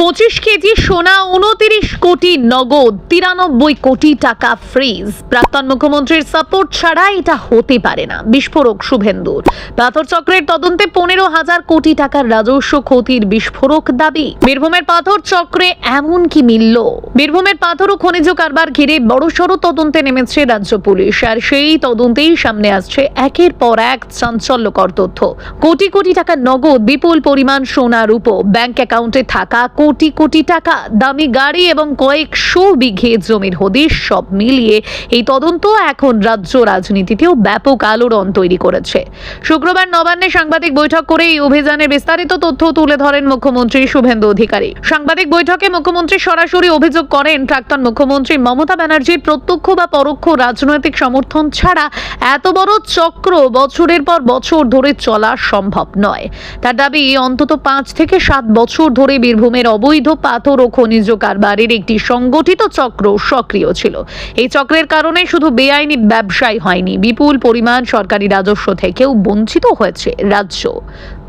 25 KG সোনা, 29 কোটি নগদ, 93 কোটি টাকা ফ্রিজ। প্রাক্তন মুখ্যমন্ত্রীর সাপোর্ট ছাড়া এটা হতে পারে না। বিস্ফোরক শুভেন্দুর। পাথর চক্রের তদন্তে 15,000 কোটি টাকার রাজস্ব ক্ষতির বিস্ফোরক দাবি। বীরভূমের পাথর চক্রে এমন কি মিলল? বীরভূমের পাথর ও খনিজ কারবার ঘিরে বড়সড় তদন্তে নেমেছে রাজ্য পুলিশ। আর সেই তদন্তেই সামনে আসছে একের পর এক চাঞ্চল্যকর তথ্য। কোটি কোটি টাকা নগদ, বিপুল পরিমাণ সোনা রূপো, ব্যাংক অ্যাকাউন্টে থাকা কোটি কোটি টাকা, দামি গাড়ি এবং কয়েকশো বিঘে জমির হদিশ, সব মিলিয়ে এই তদন্ত এখন রাজ্য রাজনীতিতেও ব্যাপক আলোড়ন তৈরি করেছে। শুক্রবার নবান্নে সাংবাদিক বৈঠক করে এই অভিযানের বিস্তারিত তথ্য তুলে ধরেন মুখ্যমন্ত্রী শুভেন্দু অধিকারী। সাংবাদিক বৈঠকে মুখ্যমন্ত্রী সরাসরি অভিযোগ করেন, প্রাক্তন মুখ্যমন্ত্রী মমতা ব্যানার্জির প্রত্যক্ষ বা পরোক্ষ রাজনৈতিক সমর্থন ছাড়া এত বড় চক্র বছরের পর বছর ধরে চলা সম্ভব নয়। তার দাবি, অন্তত 5 থেকে 7 বছর ধরে বীরভূমের অবৈধ পাথর ও খনিজ কারবারের একটি সংগঠিত চক্র সক্রিয় ছিল। এই চক্রের কারণে শুধু বেআইনি ব্যবসায় হয়নি, বিপুল পরিমাণ সরকারি রাজস্ব থেকেও বঞ্চিত হয়েছে রাজ্য।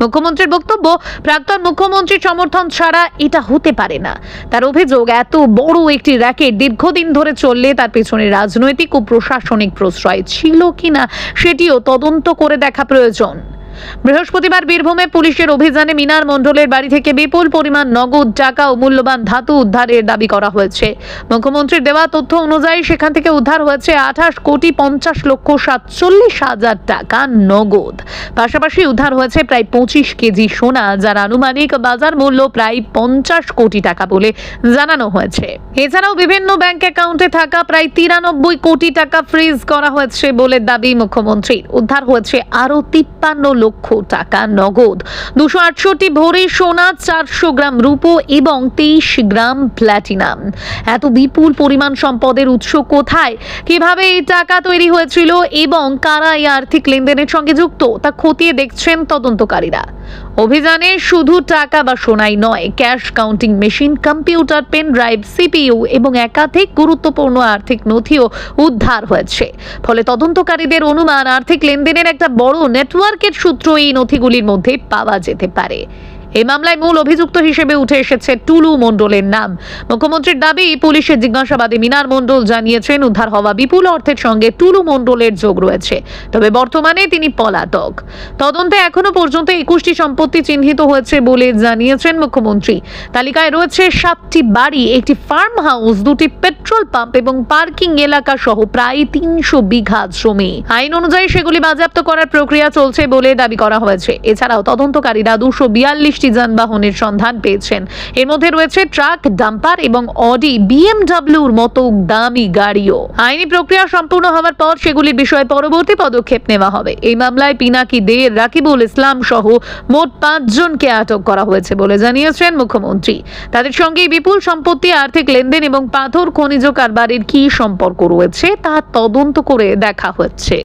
মুখ্যমন্ত্রীর বক্তব্য, প্রাক্তন মুখ্যমন্ত্রীর সমর্থন ছাড়া এটা হতে পারে না। তার অভিযোগ, এত বড় একটি র্যাকেট দীর্ঘদিন ধরে চললে তার পেছনে রাজনৈতিক ও প্রশাসনিক প্রশ্রয় ছিল কিনা সেটিও তদন্ত করে দেখা প্রয়োজন। বৃহস্পতিবার বীরভূমে পুলিশের অভিযানে মিনার মণ্ডলের বাড়ি থেকে বিপুল পরিমাণ নগদ টাকা ও মূল্যবান ধাতু উদ্ধারের দাবি করা হয়েছে। মুখ্যমন্ত্রীর দেওয়া তথ্য অনুযায়ী সেখান থেকে উদ্ধার হয়েছে 28,50,47,000 টাকা নগদ। পাশাপাশি উদ্ধার হয়েছে প্রায় 25 কেজি সোনা, যার আনুমানিক বাজার মূল্য প্রায় 50 কোটি টাকা বলে জানানো হয়েছে। এছাড়াও বিভিন্ন ব্যাংক অ্যাকাউন্টে থাকা প্রায় 93 কোটি টাকা ফ্রিজ করা হয়েছে বলে দাবি মুখ্যমন্ত্রীর। উদ্ধার হয়েছে আরো 53 লক্ষ টাকা নগদ, 268 ভরি সোনা, 400 গ্রাম রূপো এবং 23 গ্রাম প্ল্যাটিনাম। এত বিপুল পরিমাণ সম্পদের উৎস কোথায়, কিভাবে এই টাকা তৈরি হয়েছিল এবং কারা এই আর্থিক লেনদেনের সঙ্গে যুক্ত, তা খতিয়ে দেখছেন তদন্তকারীরা। অভিযানে শুধু টাকা বা সোনাই নয়, cash counting machine, computer, pen drive, CPU এবং একাধিক গুরুত্বপূর্ণ আর্থিক নথিও উদ্ধার হয়েছে। ফলে তদন্তকারীদের অনুমান, আর্থিক লেনদেনের একটা বড় নেটওয়ার্কের সূত্র এই নথিগুলির মধ্যে পাওয়া যেতে পারে। এই মামলায় মূল অভিযুক্ত হিসেবে উঠে এসেছে টুলু মণ্ডলের নাম। মুখ্যমন্ত্রীর দাবি, পুলিশের জিজ্ঞাসাবাদে মিনার মণ্ডল জানিয়েছেন উদ্ধার হওয়া বিপুল অর্থের সঙ্গে টুলু মণ্ডলের যোগ রয়েছে, তবে বর্তমানে তিনি পলাতক। তদন্তে এখনো পর্যন্ত 21টি সম্পত্তি চিহ্নিত হয়েছে বলে জানিয়েছেন মুখ্যমন্ত্রী। তালিকায় রয়েছে 7টি বাড়ি, একটি ফার্ম হাউস, 2টি পেট্রোল পাম্প এবং পার্কিং এলাকা সহ প্রায় 300 বিঘা জমি। আইন অনুযায়ী সেগুলি বাজেয়াপ্ত করার প্রক্রিয়া চলছে বলে দাবি করা হয়েছে। এছাড়াও তদন্তকারীরা 242 যানবাহনের সন্ধান পেয়েছেন। এর মধ্যে রয়েছে ট্রাক, ডাম্পার এবং অডি, বিএমডব্লিউর মতো দামি গাড়িও। আইনি প্রক্রিয়া সম্পূর্ণ হওয়ার পর সেগুলির বিষয়ে পরবর্তী পদক্ষেপ নেওয়া হবে। এই মামলায় পিনাকি দে, রাকিবুল ইসলাম সহ মোট 5 জনকে আটক করা হয়েছে বলে জানিয়েছেন মুখ্যমন্ত্রী। তাদের সঙ্গে বিপুল সম্পত্তি, আর্থিক লেনদেন এবং পাথর খনিজ কারবারের কি সম্পর্ক রয়েছে তা তদন্ত করে দেখা হচ্ছে।